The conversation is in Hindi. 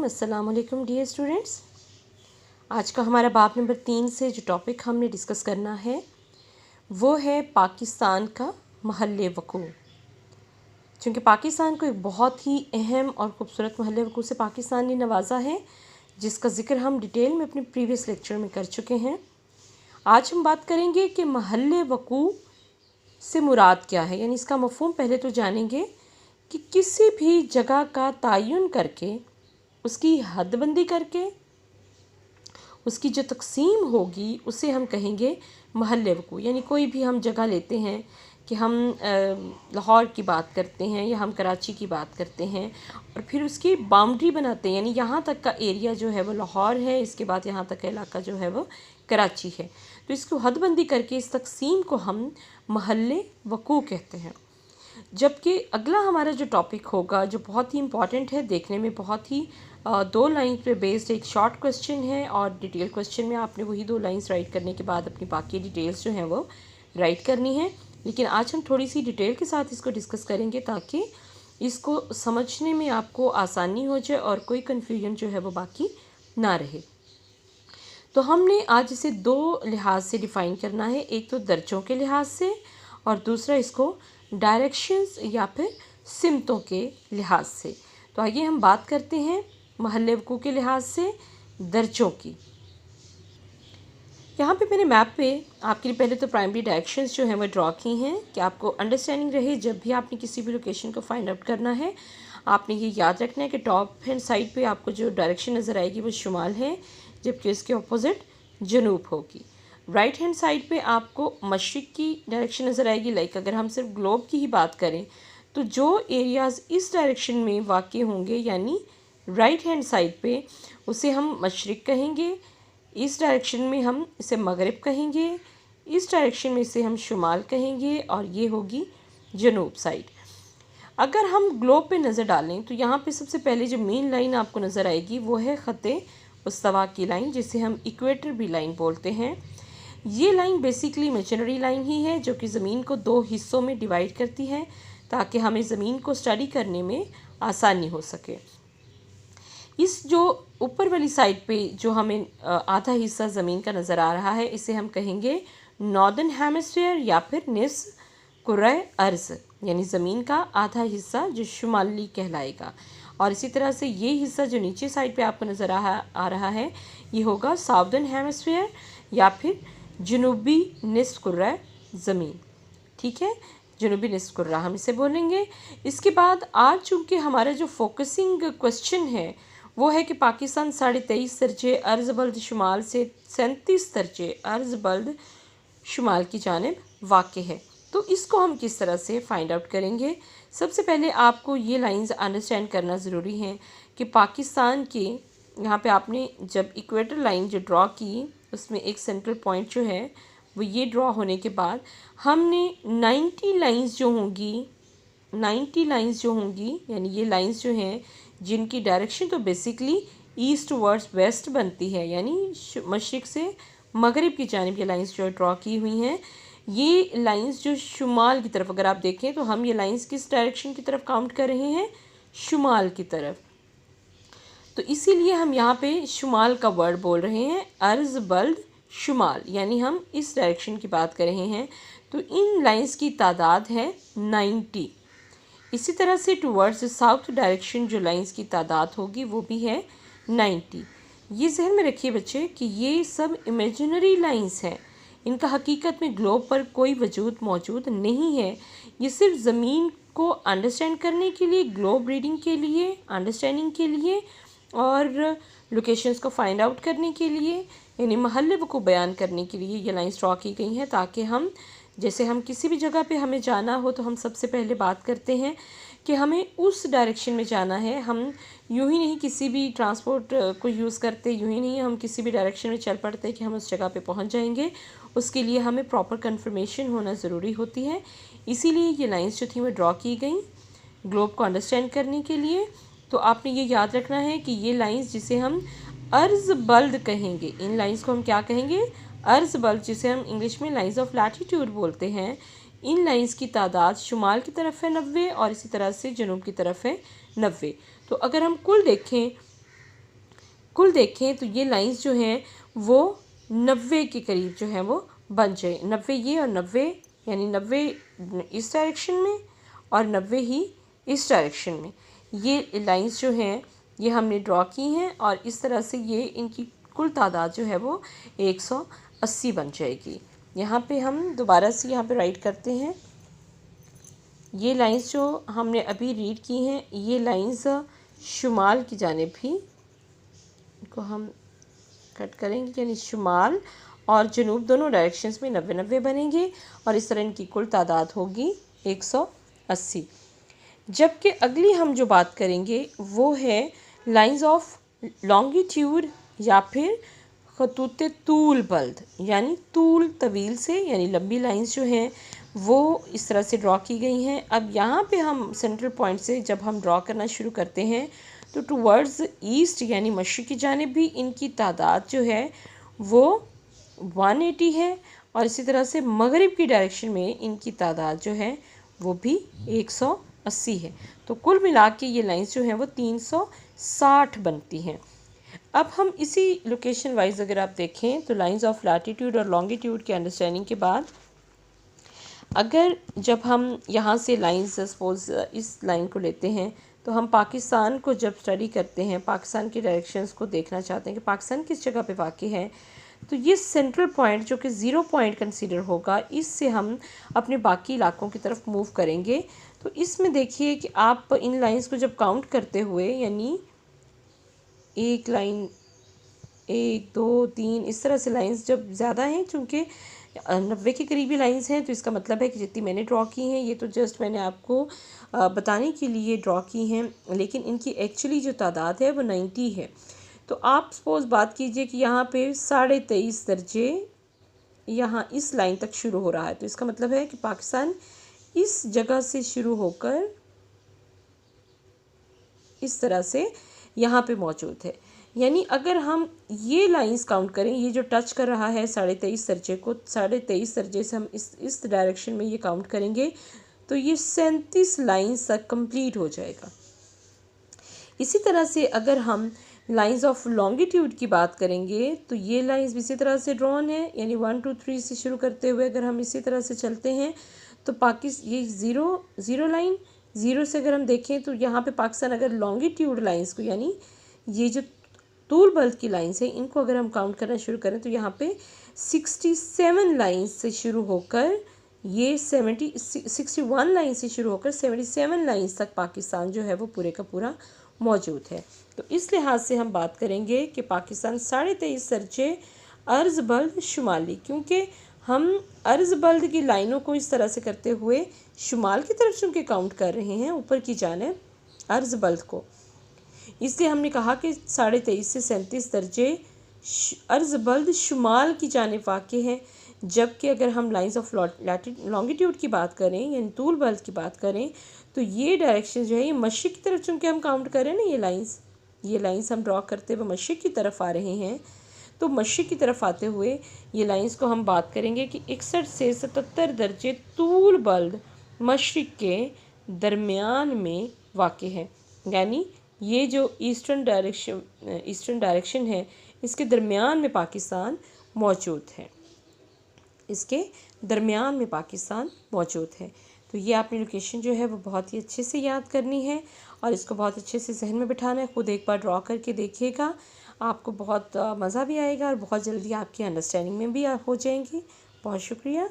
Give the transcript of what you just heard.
अस्सलाम वालेकुम डियर स्टूडेंट्स। आज का हमारा बाब नंबर 3 से जो टॉपिक हमने डिस्कस करना है वो है पाकिस्तान का महल वक़ू। चूँकि पाकिस्तान को एक बहुत ही अहम और ख़ूबसूरत महल वक़ू से पाकिस्तान ने नवाजा है, जिसका ज़िक्र हम डिटेल में अपने प्रीवियस लेक्चर में कर चुके हैं। आज हम बात करेंगे कि महल वक़ू से मुराद क्या है, यानी इसका मफ़हूम पहले तो जानेंगे कि किसी भी जगह का तयन करके, उसकी हदबंदी करके, उसकी जो तकसीम होगी उसे हम कहेंगे महल वक़ू। यानी कोई भी हम जगह लेते हैं कि हम लाहौर की बात करते हैं या हम कराची की बात करते हैं और फिर उसकी बाउंड्री बनाते हैं, यानी यहाँ तक का एरिया जो है वो लाहौर है, इसके बाद यहाँ तक का इलाका जो है वो कराची है। तो इसको हदबंदी करके इस तकसीम को हम महल वक़ू कहते हैं। जबकि अगला हमारा जो टॉपिक होगा जो बहुत ही इम्पॉर्टेंट है, देखने में बहुत ही 2 लाइन पे बेस्ड एक शॉर्ट क्वेश्चन है और डिटेल क्वेश्चन में आपने वही 2 लाइंस राइट करने के बाद अपनी बाकी डिटेल्स जो हैं वो राइट करनी है। लेकिन आज हम थोड़ी सी डिटेल के साथ इसको डिस्कस करेंगे ताकि इसको समझने में आपको आसानी हो जाए और कोई कन्फ्यूजन जो है वो बाकी ना रहे। तो हमने आज इसे 2 लिहाज से डिफ़ाइन करना है, एक तो दर्जों के लिहाज से और दूसरा इसको डायरेक्शंस या फिर सिमतों के लिहाज से। तो आइए हम बात करते हैं महल वक़ू के लिहाज से दर्जों की। यहाँ पे मैंने मैप पे आपके लिए पहले तो प्राइमरी डायरेक्शंस जो हैं वो ड्रॉ की हैं कि आपको अंडरस्टैंडिंग रहे। जब भी आपने किसी भी लोकेशन को फाइंड आउट करना है, आपने ये याद रखना है कि टॉप हैंड साइड पे आपको जो डायरेक्शन नज़र आएगी वो शुमाल है, जबकि इसके अपोजिट जनूब होगी। राइट हैंड साइड पे आपको मशरिक़ की डायरेक्शन नज़र आएगी। लाइक अगर हम सिर्फ ग्लोब की ही बात करें तो जो एरियाज़ इस डायरेक्शन में वाक़ होंगे यानी राइट हैंड साइड पे, उसे हम मशरिक़ कहेंगे। इस डायरेक्शन में हम इसे मगरिब कहेंगे, इस डायरेक्शन में इसे हम शुमाल कहेंगे और ये होगी जनूब साइड। अगर हम ग्लोब पे नज़र डालें तो यहाँ पे सबसे पहले जो मेन लाइन आपको नज़र आएगी वो है ख़त्ते मुस्तवा की लाइन, जिसे हम इक्वेटर भी लाइन बोलते हैं। ये लाइन बेसिकली इमेजिनरी लाइन ही है जो कि ज़मीन को 2 हिस्सों में डिवाइड करती है ताकि हमें ज़मीन को स्टडी करने में आसानी हो सके। इस जो ऊपर वाली साइड पे जो हमें आधा हिस्सा ज़मीन का नज़र आ रहा है, इसे हम कहेंगे नॉर्दर्न हेमिस्फीयर या फिर निस्फ़ कुर्रा अर्ज़, यानी ज़मीन का आधा हिस्सा जो शुमाली कहलाएगा। और इसी तरह से ये हिस्सा जो नीचे साइड पे आपको नज़र आ रहा है ये होगा साउदर्न हेमिस्फीयर या फिर जनूबी निस्फ़ कुर्रा ज़मीन। ठीक है, जनूबी निस्फ़ कुर्रा हम इसे बोलेंगे। इसके बाद आज चूँकि हमारा जो फोकसिंग क्वेश्चन है वो है कि पाकिस्तान 23.5 दर्जे अर्ज़ बल्द शुमाल से 37 दर्जे अर्ज़ बल्द शुमाल की जानिब वाक़ है। तो इसको हम किस तरह से फाइंड आउट करेंगे? सबसे पहले आपको ये लाइंस अंडरस्टैंड करना ज़रूरी है कि पाकिस्तान के यहाँ पे आपने जब इक्वेटर लाइन जो ड्रॉ की उसमें एक सेंट्रल पॉइंट जो है वो ये ड्रॉ होने के बाद हमने 90 लाइंस जो होंगी यानी ये लाइंस जो हैं जिनकी डायरेक्शन तो बेसिकली ईस्ट वर्ड्स वेस्ट बनती है, यानी मशरिक़ से मगरिब की जानिब ये लाइंस जो ड्रॉ की हुई हैं, ये लाइंस जो शुमाल की तरफ, अगर आप देखें तो हम ये लाइंस किस डायरेक्शन की तरफ काउंट कर रहे हैं? शुमाल की तरफ। तो इसीलिए हम यहाँ पे शुमाल का वर्ड बोल रहे हैं, अर्ज़ बल्द शुमाल, यानी हम इस डायरेक्शन की बात कर रहे हैं। तो इन लाइंस की तादाद है 90। इसी तरह से टुवर्ड्स साउथ डायरेक्शन जो लाइंस की तादाद होगी वो भी है 90। ये जहन में रखिए बच्चे कि ये सब इमेजिनरी लाइंस हैं, इनका हकीकत में ग्लोब पर कोई वजूद मौजूद नहीं है। ये सिर्फ ज़मीन को अंडरस्टैंड करने के लिए, ग्लोब रीडिंग के लिए, अंडरस्टैंडिंग के लिए और लोकेशंस को फाइंड आउट करने के लिए, यानी महल वक़ू बयान करने के लिए ये लाइंस ड्रॉ की गई हैं ताकि हम जैसे हम किसी भी जगह पे हमें जाना हो तो हम सबसे पहले बात करते हैं कि हमें उस डायरेक्शन में जाना है। हम यूं ही नहीं किसी भी ट्रांसपोर्ट को यूज़ करते, यूं ही नहीं हम किसी भी डायरेक्शन में चल पड़ते कि हम उस जगह पे पहुंच जाएंगे। उसके लिए हमें प्रॉपर कन्फर्मेशन होना ज़रूरी होती है। इसीलिए ये लाइंस जो थी वो ड्रॉ की गई ग्लोब को अंडरस्टैंड करने के लिए। तो आपने ये याद रखना है कि ये लाइंस जिसे हम अर्ज़ बल्द कहेंगे, इन लाइंस को हम क्या कहेंगे? अर्ज़ बल्द, जिसे हम इंग्लिश में लाइंस ऑफ लैटिट्यूड बोलते हैं। इन लाइंस की तादाद शुमाल की तरफ है 90 और इसी तरह से जनूब की तरफ है 90। तो अगर हम कुल देखें कुल देखें तो ये लाइंस जो हैं वो 90 के करीब जो हैं वो बन जाए। 90 ये और 90 यानी 90 इस डायरेक्शन में और 90 ही इस डायरेक्शन में, ये लाइंस जो हैं ये हमने ड्रॉ की हैं और इस तरह से ये इनकी कुल तादाद जो है वो 180 बन जाएगी। यहाँ पे हम दोबारा से यहाँ पे राइट करते हैं। ये लाइंस जो हमने अभी रीड की हैं ये लाइंस शुमाल की जानिब भी इनको हम कट करेंगे, यानी शुमाल और जनूब दोनों डायरेक्शंस में 90-90 बनेंगे और इस तरह इनकी कुल तादाद होगी 180। जबकि अगली हम जो बात करेंगे वो है लाइंस ऑफ लॉन्गिट्यूड या फिर खतूत तूल बल्द, यानी तूल तवील से, यानी लंबी लाइंस जो हैं वो इस तरह से ड्रॉ की गई हैं। अब यहाँ पे हम सेंट्रल पॉइंट से जब हम ड्रॉ करना शुरू करते हैं तो टूवर्ड्स ईस्ट यानी मशरिक़ की जानिब भी इनकी तादाद जो है वो 180 है और इसी तरह से मगरिब की डायरेक्शन में इनकी तादाद जो है वो भी 180 है। तो कुल मिला के ये लाइंस जो हैं वो 360 बनती हैं। अब हम इसी लोकेशन वाइज अगर आप देखें तो लाइंस ऑफ लैटिट्यूड और लॉन्गिट्यूड के अंडरस्टैंडिंग के बाद अगर जब हम यहाँ से लाइंस सपोज इस लाइन को लेते हैं तो हम पाकिस्तान को जब स्टडी करते हैं, पाकिस्तान के डायरेक्शंस को देखना चाहते हैं कि पाकिस्तान किस जगह पे वाक़ई है, तो ये सेंट्रल पॉइंट जो कि 0 पॉइंट कंसीडर होगा, इससे हम अपने बाकी इलाकों की तरफ मूव करेंगे। तो इसमें देखिए कि आप इन लाइंस को जब काउंट करते हुए, यानी एक लाइन 1 2 3 इस तरह से लाइंस जब ज़्यादा हैं, चूँकि 90 के करीबी लाइंस हैं, तो इसका मतलब है कि जितनी मैंने ड्रॉ की हैं ये तो जस्ट मैंने आपको बताने के लिए ड्रॉ की हैं, लेकिन इनकी एक्चुअली जो तादाद है वो 90 है। तो आप सपोज़ बात कीजिए कि यहाँ पे 23.5 दर्जे यहाँ इस लाइन तक शुरू हो रहा है, तो इसका मतलब है कि पाकिस्तान इस जगह से शुरू होकर इस तरह से यहाँ पे मौजूद है। यानी अगर हम ये लाइंस काउंट करें, ये जो टच कर रहा है 23.5 दर्जे को, 23.5 दर्जे से हम इस डायरेक्शन में ये काउंट करेंगे तो ये 37 लाइंस तक कंप्लीट हो जाएगा। इसी तरह से अगर हम लाइंस ऑफ लॉन्गिट्यूड की बात करेंगे तो ये लाइंस भी इसी तरह से ड्रॉन है, यानी 1 2 3 से शुरू करते हुए अगर हम इसी तरह से चलते हैं तो ये ज़ीरो लाइन, ज़ीरो से अगर हम देखें तो यहाँ पे पाकिस्तान अगर लॉन्गिट्यूड लाइंस को, यानी ये जो तूल बल्द की लाइंस है, इनको अगर हम काउंट करना शुरू करें तो यहाँ पे 67 लाइंस से शुरू होकर ये 61 लाइन से शुरू होकर 77 लाइंस तक पाकिस्तान जो है वो पूरे का पूरा मौजूद है। तो इस लिहाज से हम बात करेंगे कि पाकिस्तान 23.5 दर्जे अर्ज़ बल्द शुमाली, क्योंकि हम अर्ज़ बल्द की लाइनों को इस तरह से करते हुए शुमाल की तरफ चूँकि काउंट कर रहे हैं ऊपर की जानिब अर्ज़ बल्द को, इसलिए हमने कहा कि 23.5 से 37 दर्जे अर्ज़ बल्द शुमाल की जानिब वाक़ई है। जबकि अगर हम लाइंस ऑफ लॉन्गिट्यूड की बात करें यानी तूल बल्द की बात करें तो ये डायरेक्शन जो है ये मशरिक़ की तरफ चूँकि हम काउंट करें ना, ये लाइंस हम ड्रॉ करते हुए मशरिक़ की तरफ आ रहे हैं, तो मशरिक़ की तरफ आते हुए ये लाइंस को हम बात करेंगे कि 61 से 77 दर्जे तूल बल्द मशरिक़ के दरमियान में वाक़ई है। यानी ये जो ईस्टर्न डायरेक्शन है इसके दरमियान में पाकिस्तान मौजूद है, इसके दरमियान में पाकिस्तान मौजूद है। तो ये आपने लोकेशन जो है वो बहुत ही अच्छे से याद करनी है और इसको बहुत अच्छे से जहन में बिठाना है। ख़ुद एक बार ड्रॉ करके देखिएगा, आपको बहुत मज़ा भी आएगा और बहुत जल्दी आपकी अंडरस्टैंडिंग में भी हो जाएंगी। बहुत शुक्रिया।